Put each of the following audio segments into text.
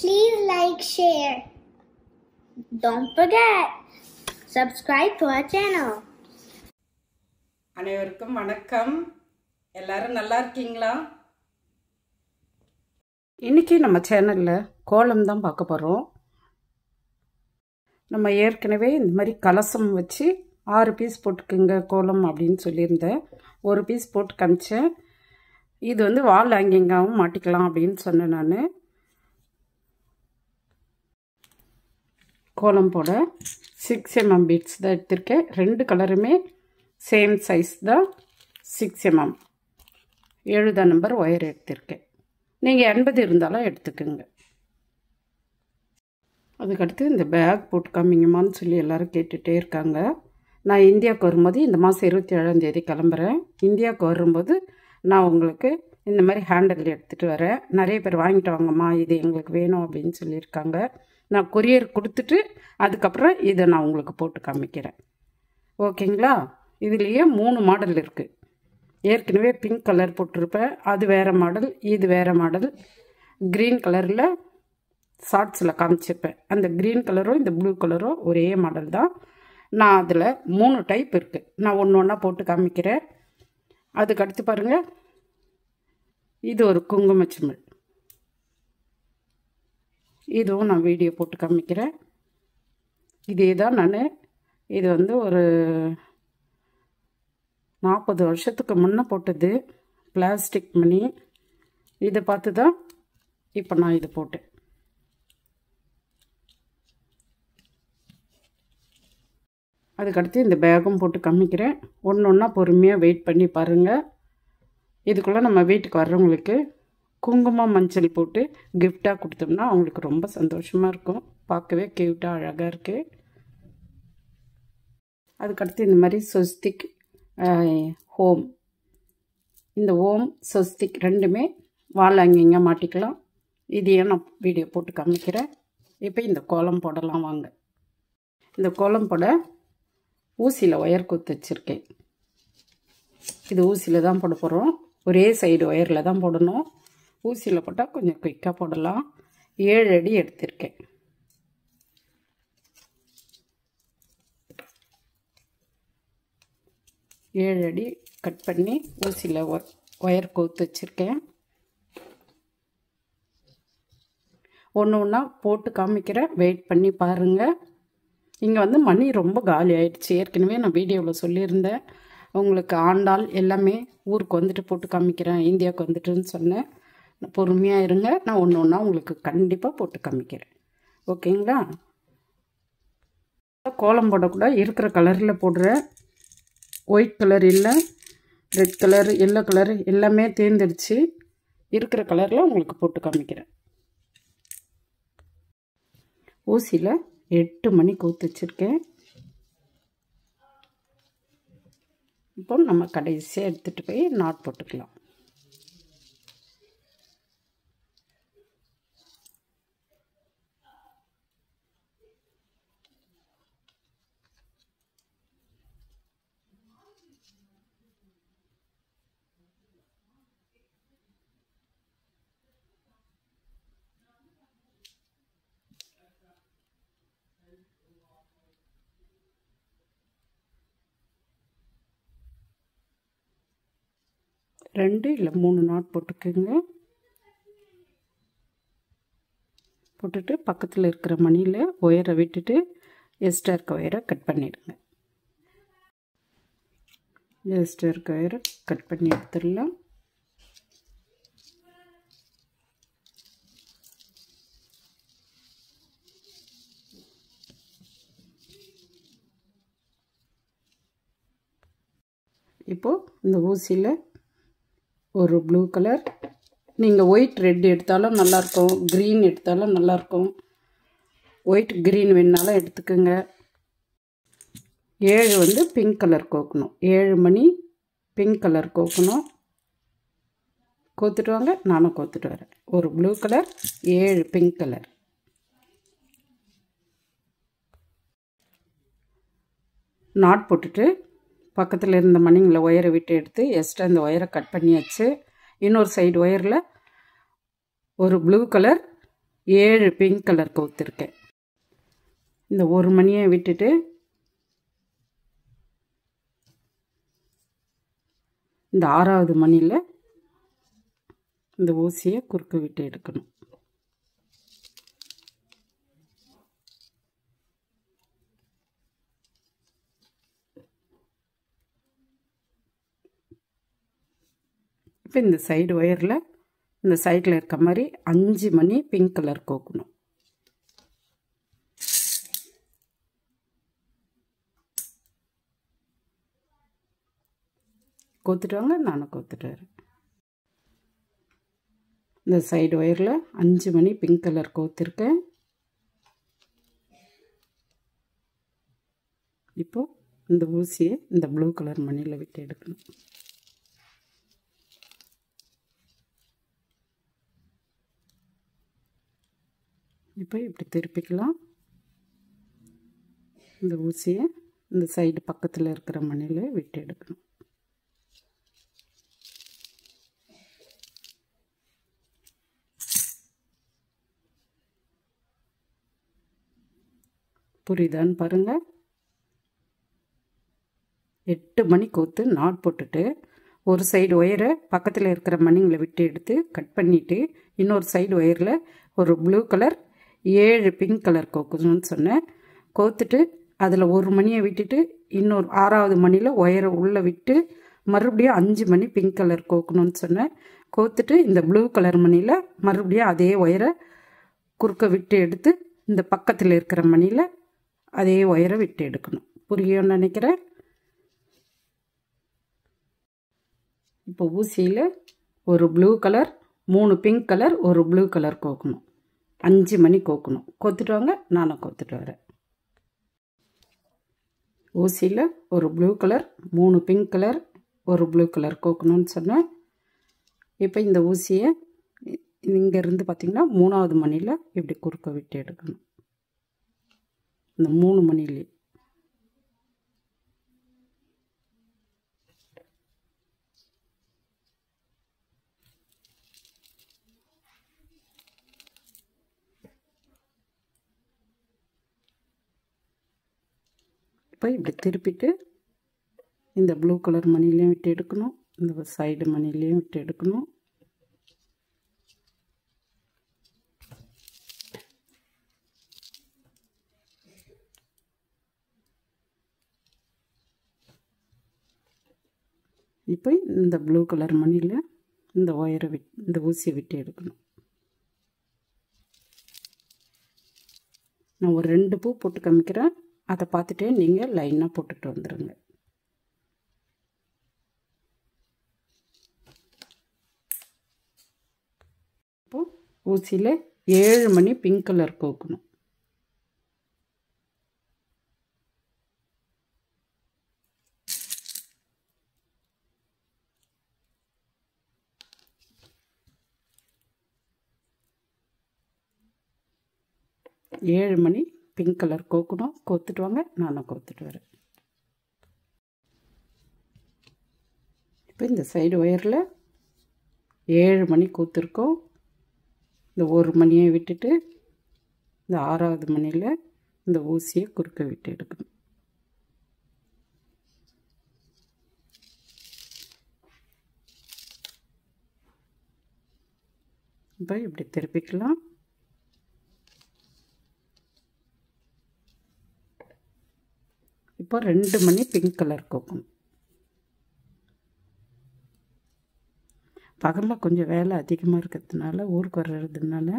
Please like, share. Don't forget, subscribe to our channel. அனைவருக்கும் வணக்கம். எல்லாரும் நல்லா இருக்கீங்களா? இன்னைக்கு நம்ம சேனல்ல கோலம் தான் பார்க்க போறோம். நம்ம ஏற்கனவே இந்த மாதிரி கலசம் வச்சு 6 பீஸ் போட்டுக்குங்க கோலம் அப்படின்னு சொல்லியிருந்தேன். ஒரு பீஸ் போட்டு காமிச்சேன். இது வந்து வால் ஹேங்கிங்காகவும் மாட்டிக்கலாம் அப்படின்னு சொன்னேன் நான். கோலம் போட 6 mm பீட்ஸ் தான் எடுத்திருக்கேன். 2 கலருமே சேம் சைஸ் தான், 6 mm 7 நம்பர் ஒயர் எடுத்திருக்கேன். நீங்கள் 80 இருந்தாலும் எடுத்துக்கோங்க. அதுக்கடுத்து இந்த பேக் போட்டு காமிங்கம்மான்னு சொல்லி எல்லோரும் கேட்டுகிட்டே இருக்காங்க. நான் இந்தியாவுக்கு வரும்போது இந்த மாதம் 27 கிளம்புறேன். இந்தியாவுக்கு வரும்போது நான் உங்களுக்கு இந்த மாதிரி ஹேண்டில் எடுத்துகிட்டு வரேன். நிறைய பேர் வாங்கிட்டு வாங்கம்மா, இது எங்களுக்கு வேணும் அப்படின்னு சொல்லியிருக்காங்க. நான் கொரியர் கொடுத்துட்டு அதுக்கப்புறம் இதை நான் உங்களுக்கு போட்டு காமிக்கிறேன். ஓகேங்களா? இதுலேயே 3 மாடல் இருக்குது. ஏற்கனவே பிங்க் கலர் போட்டிருப்பேன், அது வேறு மாடல், இது வேறு மாடல். க்ரீன் கலரில் ஷார்ட்ஸில் காமிச்சிருப்பேன். அந்த க்ரீன் கலரும் இந்த ப்ளூ கலரும் ஒரே மாடல் தான். நான் அதில் 3 டைப் இருக்குது. நான் ஒன்று ஒன்றா போட்டு காமிக்கிறேன். அதுக்கடுத்து பாருங்கள், இது ஒரு குங்குமச்சிமிழ். இதுவும் நான் வீடியோ போட்டு காமிக்கிறேன். இதே தான் நான் இது வந்து ஒரு 40 வருஷத்துக்கு முன்னே போட்டது, பிளாஸ்டிக் மணி. இதை பார்த்து தான் இப்போ நான் இது போட்டேன். அதுக்கடுத்து இந்த பேக்கும் போட்டு காமிக்கிறேன். ஒன்று ஒன்றா பொறுமையாக வெயிட் பண்ணி பாருங்கள். இதுக்குள்ளே நம்ம வீட்டுக்கு வர்றவங்களுக்கு குங்குமம் மஞ்சள் போட்டு கிஃப்டாக கொடுத்தோம்னா அவங்களுக்கு ரொம்ப சந்தோஷமாக இருக்கும். பார்க்கவே க்யூட்டாக அழகாக இருக்குது. அதுக்கடுத்து இந்த மாதிரி ஸ்வஸ்திக் ஹோம், இந்த ஓம் ஸ்வஸ்திக் ரெண்டுமே வால் ஹேங்கிங்காக மாட்டிக்கலாம். இதையும் நான் வீடியோ போட்டு காமிக்கிறேன். இப்போ இந்த கோலம் போடலாம் வாங்க. இந்த கோலம் போட ஊசியில் ஒயர் குத்து வச்சுருக்கேன். இது ஊசியில் தான் போட போகிறோம். ஒரே சைடு ஒயரில் தான் போடணும். ஊசியில் போட்டால் கொஞ்சம் குயிக்காக போடலாம். 7 அடி எடுத்திருக்கேன். ஏழு அடி கட் பண்ணி ஊசியில் ஒயர் கோத்து வச்சுருக்கேன். ஒன்று ஒன்றா போட்டு காமிக்கிறேன், வெயிட் பண்ணி பாருங்கள். இங்கே வந்து மணி ரொம்ப காலி ஆயிடுச்சு. ஏற்கனவே நான் வீடியோவில் சொல்லியிருந்தேன், உங்களுக்கு ஆண்டாள் எல்லாமே ஊருக்கு வந்துட்டு போட்டு காமிக்கிறேன், இந்தியாவுக்கு வந்துட்டுன்னு சொன்னேன். பொறுமையாக இருங்க, நான் ஒன்று ஒன்றா உங்களுக்கு கண்டிப்பாக போட்டு காமிக்கிறேன். ஓகேங்களா? கோலம் போடக்கூட இருக்கிற கலரில் போடுறேன். ஒயிட் கலர் இல்லை, ரெட் கலர், எல்லோ கலர் எல்லாமே தேர்ந்தெடுத்து இருக்கிற கலரில் உங்களுக்கு போட்டு காமிக்கிறேன். ஊசியில் 8 மணி கோத்து வச்சுருக்கேன். இப்போ நம்ம கடைசியாக எடுத்துகிட்டு போய் நாட் போட்டுக்கலாம். ரெண்டு இல்லை 3 நாட் போட்டுக்குங்க. போட்டுட்டு பக்கத்தில் இருக்கிற மணியில் ஒயரை விட்டுட்டு எக்ஸ்ட்ரா இருக்க ஒயரை கட் பண்ணிடுங்க. எக்ஸ்ட்ரா இருக்க ஒயரை கட் பண்ணி எடுத்துடலாம். இப்போது இந்த ஊசியில் ஒரு ப்ளூ கலர், நீங்கள் ஒயிட் ரெட் எடுத்தாலும் நல்லாயிருக்கும், க்ரீன் எடுத்தாலும் நல்லாயிருக்கும். ஒயிட் க்ரீன் வேணுனாலும் எடுத்துக்கோங்க. 7 வந்து பிங்க் கலர் கோக்கணும். 7 மணி பிங்க் கலர் கோக்கணும். கோத்துட்டு வாங்க, நானும் கோத்துட்டு வரேன். ஒரு blue colour, 7 pink colour. Not போட்டுட்டு பக்கத்தில் இருந்த மணிங்களை ஒயரை விட்டு எடுத்து எக்ஸ்ட்ரா இந்த ஒயரை கட் பண்ணியாச்சு. இன்னொரு சைடு ஒயரில் ஒரு ப்ளூ கலர் 7 பிங்க் கலர் கோர்த்துருக்கேன். இந்த ஒரு மணியை விட்டுட்டு இந்த 6வது மணியில் இந்த ஊசியை குறுக்க விட்டு எடுக்கணும். இப்போ இந்த சைடு ஒயரில் இந்த சைடில் இருக்க மாதிரி 5 மணி பிங்க் கலர் கோக்கணும். கோத்துட்டு வாங்க, நானும் கோத்துட்டு வரேன். இந்த சைடு ஒயரில் 5 மணி பிங்க் கலர் கோத்துருக்கேன். இப்போ இந்த ஊசியை இந்த ப்ளூ கலர் மணியில் விட்டு எடுக்கணும். இப்போ இப்படி திருப்பிக்கலாம். இந்த ஊசியை இந்த சைடு பக்கத்தில் இருக்கிற மணியில் விட்டு எடுக்கணும். புரியுதான்னு பாருங்கள். 8 மணி கோத்து நாட் போட்டுட்டு ஒரு சைடு ஒயரை பக்கத்தில் இருக்கிற மணிங்களை விட்டு எடுத்து கட் பண்ணிவிட்டு இன்னொரு சைடு ஒயரில் ஒரு ப்ளூ கலர் 7 பிங்க் கலர் கோக்கணும்னு சொன்னேன். கோத்துட்டு அதில் ஒரு மணியை விட்டுட்டு இன்னொரு 6வது மணியில் ஒயரை உள்ளே விட்டு மறுபடியும் 5 மணி பிங்க் கலர் கோக்கணும்னு சொன்னேன். கோத்துட்டு இந்த ப்ளூ கலர் மணியில் மறுபடியும் அதே ஒயரை குறுக்க விட்டு எடுத்து இந்த பக்கத்தில் இருக்கிற மணியில் அதே ஒயரை விட்டு எடுக்கணும். புரியும்னு நினைக்கிறேன். இப்போ ஊசியில் ஒரு ப்ளூ கலர், 3 பிங்க் கலர், ஒரு ப்ளூ கலர் கோக்கணும். 5 மணி கோக்கணும். கோத்துட்டு வாங்க, நானும் கோத்துட்டு வரேன். ஊசியில் ஒரு ப்ளூ கலர், 3 பிங்க் கலர், ஒரு ப்ளூ கலர் கோக்கணும்னு சொன்னேன். இப்போ இந்த ஊசியை இங்கேருந்து பார்த்திங்கன்னா 3வது மணியில் இப்படி குறுக்க விட்டு எடுக்கணும். இந்த 3 மணிலே இப்போ இப்படி திருப்பிட்டு இந்த ப்ளூ கலர் மணிலையும் விட்டு எடுக்கணும். இந்த சைடு மணிலையும் விட்டு எடுக்கணும். இப்போ இந்த ப்ளூ கலர் மணியில் இந்த ஒயரை இந்த ஊசியை விட்டு எடுக்கணும். நான் ஒரு 2 பூ போட்டு காமிக்கிறேன். அதை பார்த்துட்டே நீங்கள் லைனாக போட்டுட்டு வந்துடுங்க. இப்போ ஊசியில் 7 மணி பிங்க் கலர் கோக்கணும். ஏழு மணி பிங்க் கலர் கோக்கணும். கோத்துட்டு வாங்க, நானும் கோத்துட்டு வரேன். இப்போ இந்த சைடு ஒயரில் 7 மணி கோத்துருக்கோம். இந்த ஒரு மணியை விட்டுட்டு இந்த 6வது மணியில் இந்த ஊசியை குறுக்க விட்டு எடுக்கணும். இப்போ இப்படி திருப்பிக்கலாம். இப்போ 2 மணி பிங்க் கலர் கோக்கணும். பகலில் கொஞ்சம் வேலை அதிகமாக இருக்கிறதுனால, ஊருக்கு வர்றதுனால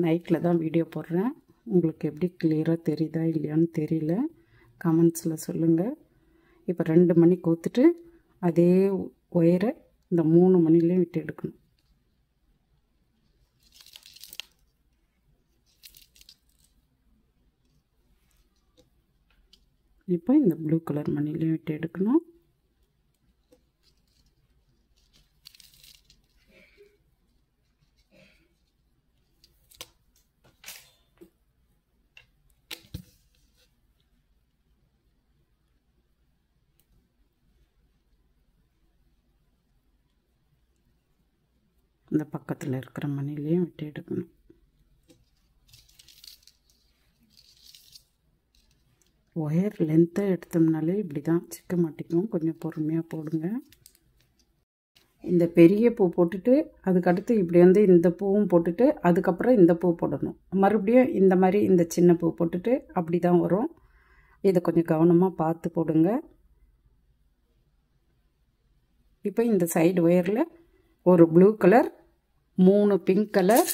நைட்டில் தான் வீடியோ போடுறேன். உங்களுக்கு எப்படி கிளியராக தெரியுதா இல்லையான்னு தெரியல, கமெண்ட்ஸில் சொல்லுங்கள். இப்போ 2 மணி கோத்துட்டு அதே ஒயரை இந்த 3 மணிலையும் விட்டு எடுக்கணும். இப்போ இந்த ப்ளூ கலர் மணிலையும் விட்டு எடுக்கணும். இந்த பக்கத்தில் இருக்கிற மணிலையும் விட்டு எடுக்கணும். ஒயர் லென்த்தாக எடுத்தோம்னாலே இப்படி தான் சிக்க மாட்டிக்கும். கொஞ்சம் பொறுமையாக போடுங்க. இந்த பெரிய பூ போட்டுட்டு அதுக்கடுத்து இப்படி வந்து இந்த பூவும் போட்டுட்டு அதுக்கப்புறம் இந்த பூ போடணும். மறுபடியும் இந்த மாதிரி இந்த சின்ன பூ போட்டுட்டு அப்படி தான் வரும். இதை கொஞ்சம் கவனமாக பார்த்து போடுங்க. இப்போ இந்த சைடு ஒயரில் ஒரு ப்ளூ கலர், 3 பிங்க் கலர்,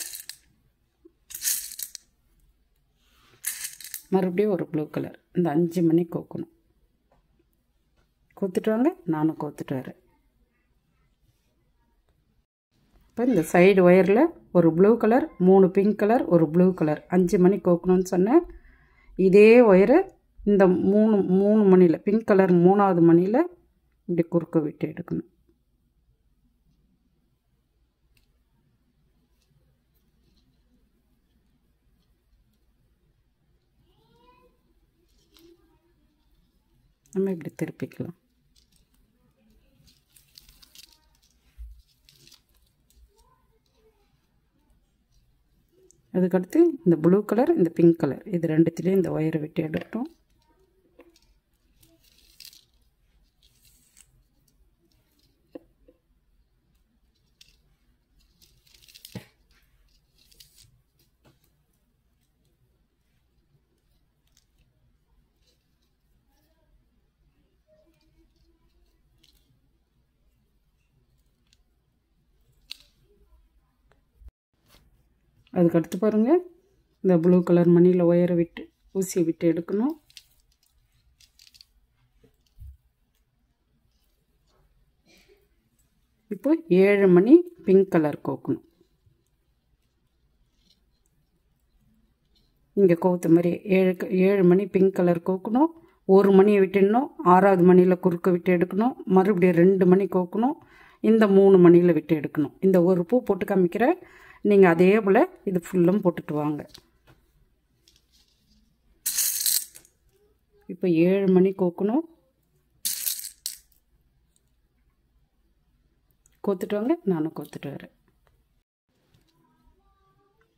மறுபடியும் ஒரு ப்ளூ கலர், இந்த 5 மணி கோக்கணும். கோத்துட்டு வாங்க, நானும் கோத்துட்டு வரேன். இப்போ இந்த சைடு ஒயரில் ஒரு ப்ளூ கலர், 3 பிங்க் கலர், ஒரு ப்ளூ கலர், 5 மணி கோக்கணும்னு சொன்னேன். இதே ஒயரை இந்த 3 மணியில், பிங்க் கலர் 3வது மணியில் இப்படி குறுக்க விட்டு எடுக்கணும். நம்ம இப்படி திருப்பிக்கலாம். அதுக்கடுத்து இந்த ப்ளூ கலர், இந்த பிங்க் கலர், இது ரெண்டுத்துலேயும் இந்த ஒயரை விட்டு எடுக்கட்டும். அதுக்கடுத்து பாருங்கள், இந்த ப்ளூ கலர் மணியில் ஒயரை விட்டு ஊசியை விட்டு எடுக்கணும். இப்போ 7 மணி பிங்க் கலர் கோக்கணும். இங்கே கோத்த மாதிரி 7 மணி பிங்க் கலர் கோக்கணும். 1 மணியை விட்டுடணும். 6வது மணியில் குறுக்க விட்டு எடுக்கணும். மறுபடியும் 2 மணி கோக்கணும். இந்த 3 மணியில் விட்டு எடுக்கணும். இந்த ஒரு பூ போட்டு காமிக்கிறேன். நீங்கள் அதே போல் இது ஃபுல்லும் போட்டுட்டு வாங்க. இப்போ 7 மணி கோக்கணும். கோத்துட்டு வாங்க, நானும் கோத்துட்டு வரேன்.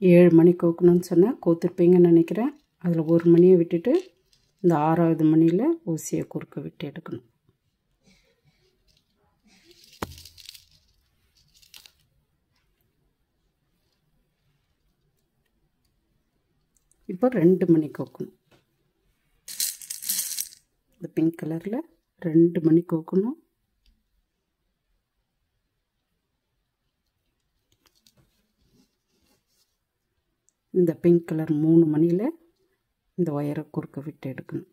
7 மணி கோக்கணும்னு சொன்னால் கோத்துருப்பீங்கன்னு நினைக்கிறேன். அதில் 1 மணியை விட்டுட்டு இந்த 6வது மணியில் ஊசியை குறுக்க விட்டு எடுக்கணும். இப்போ 2 மணி கோக்கணும். இந்த பிங்க் கலரில் 2 மணி கோக்கணும். இந்த பிங்க் கலர் 3 மணியில் இந்த ஒயரை குறுக்க விட்டு எடுக்கணும்.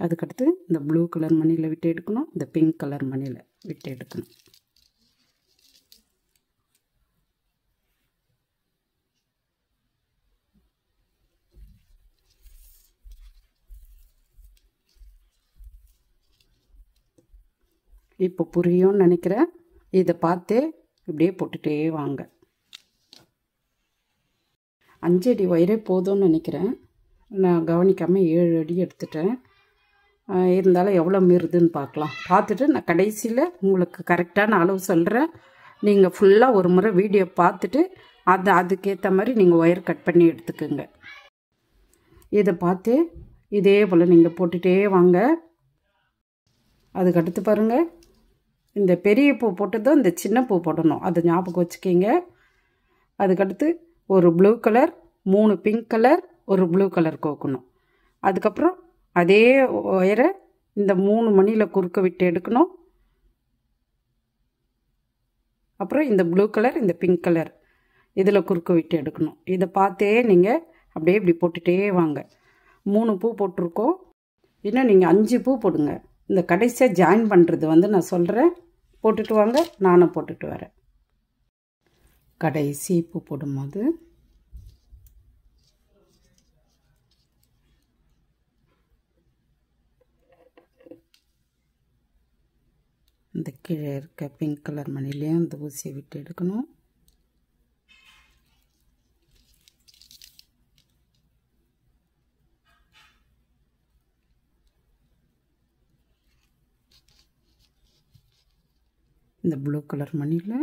அதுக்கடுத்து இந்த ப்ளூ கலர் மணியில் விட்டு எடுக்கணும். இந்த பிங்க் கலர் மணியில் விட்டு எடுக்கணும். இப்போ புரியும்னு நினைக்கிறேன். இதை பார்த்து இப்படியே போட்டுகிட்டே வாங்க. 5 அடி ஒயரே போதும்னு நினைக்கிறேன். நான் கவனிக்காமல் 7 அடி எடுத்துட்டேன். இருந்தாலும் எவ்வளோ மீறுதுன்னு பார்க்கலாம். பார்த்துட்டு நான் கடைசியில் உங்களுக்கு கரெக்டான அளவு சொல்கிறேன். நீங்கள் ஃபுல்லாக ஒரு முறை வீடியோ பார்த்துட்டு அதுக்கேற்ற மாதிரி நீங்கள் ஒயர் கட் பண்ணி எடுத்துக்கோங்க. இதை பார்த்து இதே போல் நீங்கள் போட்டுகிட்டே வாங்க. அதுக்கடுத்து பாருங்கள், இந்த பெரிய பூ போட்டதும் இந்த சின்ன பூ போடணும். அதை ஞாபகம் வச்சுக்கிங்க. அதுக்கடுத்து ஒரு ப்ளூ கலர், 3 பிங்க் கலர், ஒரு ப்ளூ கலர் கோக்கணும். அதுக்கப்புறம் அதே ஒயரை இந்த 3 மணியில் குறுக்க விட்டு எடுக்கணும். அப்புறம் இந்த ப்ளூ கலர், இந்த பிங்க் கலர் இதில் குறுக்க விட்டு எடுக்கணும். இதை பார்த்தே நீங்கள் அப்படியே இப்படி போட்டுகிட்டே வாங்க. 3 பூ போட்டிருக்கோம். இன்னும் நீங்கள் 5 பூ போடுங்க. இந்த கடைசியாக ஜாயின் பண்ணுறது வந்து நான் சொல்கிறேன். போட்டுட்டு வாங்க, நானும் போட்டுட்டு வரேன். கடைசி பூ போடும்போது இந்த கீழே இருக்க பிங்க் கலர் மணிலையும் இந்த ஊசியை விட்டு எடுக்கணும். இந்த ப்ளூ கலர் மணியில்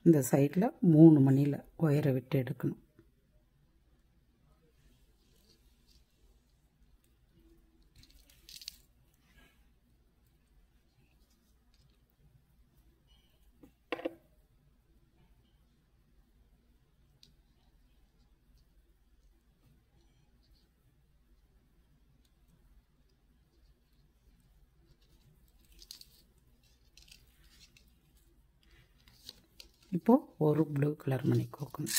இந்த சைடில் 3 மணியில் ஒயரை விட்டு எடுக்கணும். இப்போது ஒரு ப்ளூ கலர் மணி கோக்கணும்.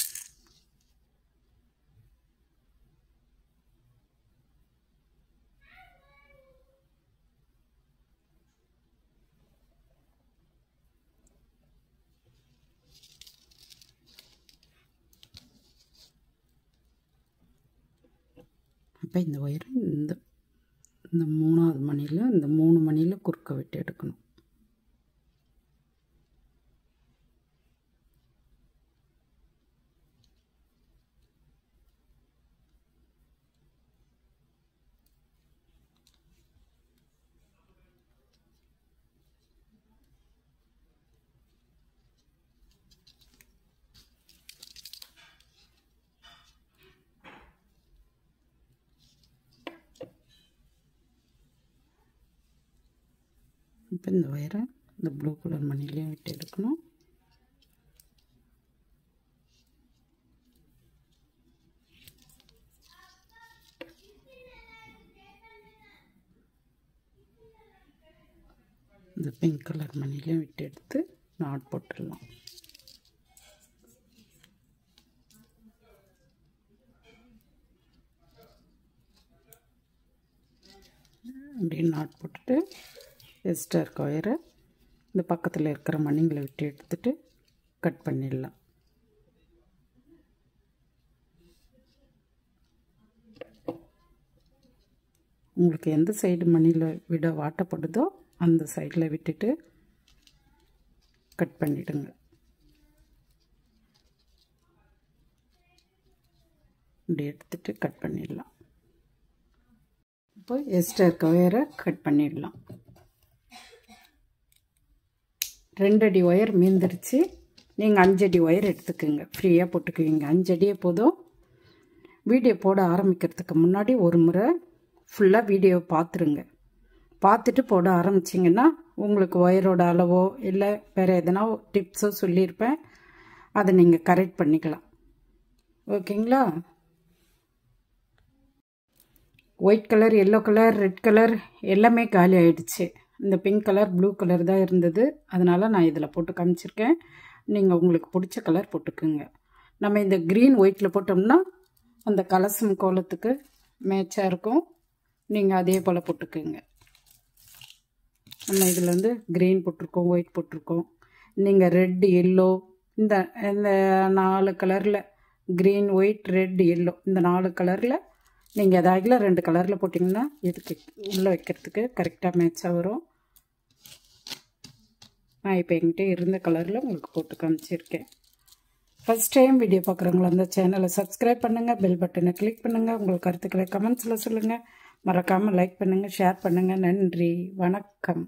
அப்போ இந்த ஒயரை இந்த 3ஆவது மணியில் இந்த 3 மணியில் குறுக்க விட்டு எடுக்கணும். இப்போ இந்த ஒயரை இந்த ப்ளூ கலர் மணிலையும் விட்டு எடுக்கணும். இந்த பிங்க் கலர் மணிலையும் விட்டு எடுத்து நாட் போட்டுடலாம். அப்படியே நாட் போட்டுட்டு எக்ஸ்ட்ரா இருக்க ஒயரை இந்த பக்கத்தில் இருக்கிற மணிங்களை விட்டு எடுத்துட்டு கட் பண்ணிடலாம். உங்களுக்கு எந்த சைடு மணியில் விட வாட்டப்படுதோ அந்த சைடில் விட்டுட்டு கட் பண்ணிவிடுங்க. இப்படி எடுத்துட்டு கட் பண்ணிடலாம். இப்போ எக்ஸ்ட்ரா இருக்க ஒயரை கட் பண்ணிடலாம். 2 அடி ஒயர் மீந்துருச்சு. நீங்கள் 5 அடி ஒயர் எடுத்துக்கோங்க, ஃப்ரீயாக போட்டுக்குவீங்க. 5 அடியே போதும். வீடியோ போட ஆரம்பிக்கிறதுக்கு முன்னாடி ஒரு முறை ஃபுல்லாக வீடியோவை பார்த்துருங்க. பார்த்துட்டு போட ஆரம்பிச்சிங்கன்னா உங்களுக்கு ஒயரோட அளவோ இல்லை வேறு எதனா டிப்ஸோ சொல்லியிருப்பேன், அதை நீங்கள் கரெக்ட் பண்ணிக்கலாம். ஓகேங்களா? White colour, yellow colour, red colour எல்லாமே காலி ஆகிடுச்சு. இந்த பிங்க் கலர், ப்ளூ கலர் தான் இருந்தது. அதனால் நான் இதில் போட்டு காமிச்சிருக்கேன். நீங்கள் உங்களுக்கு பிடிச்ச கலர் போட்டுக்குங்க. நம்ம இந்த க்ரீன் ஒயிட்டில் போட்டோம்னா அந்த கலசம் கோலத்துக்கு மேட்சாக இருக்கும். நீங்கள் அதே போல் போட்டுக்குங்க. நம்ம இதில் வந்து க்ரீன் போட்டிருக்கோம், ஒயிட் போட்டிருக்கோம். நீங்கள் ரெட், எல்லோ, இந்த 4 கலரில் க்ரீன், ஒயிட், ரெட், எல்லோ இந்த 4 கலரில் நீங்கள் எதாகில 2 கலரில் போட்டிங்கன்னா இதுக்கு உள்ளே வைக்கிறதுக்கு கரெக்டாக மேட்சாக வரும். நான் இப்போ என்கிட்ட இருந்த கலரில் உங்களுக்கு போட்டு காமிச்சிருக்கேன். ஃபஸ்ட் டைம் வீடியோ பார்க்குறவங்களா அந்த சேனலை சப்ஸ்கிரைப் பண்ணுங்கள், பெல் பட்டனை கிளிக் பண்ணுங்கள். உங்கள் கருத்துக்களை கமெண்ட்ஸில் சொல்லுங்கள். மறக்காமல் லைக் பண்ணுங்கள், ஷேர் பண்ணுங்கள். நன்றி, வணக்கம்.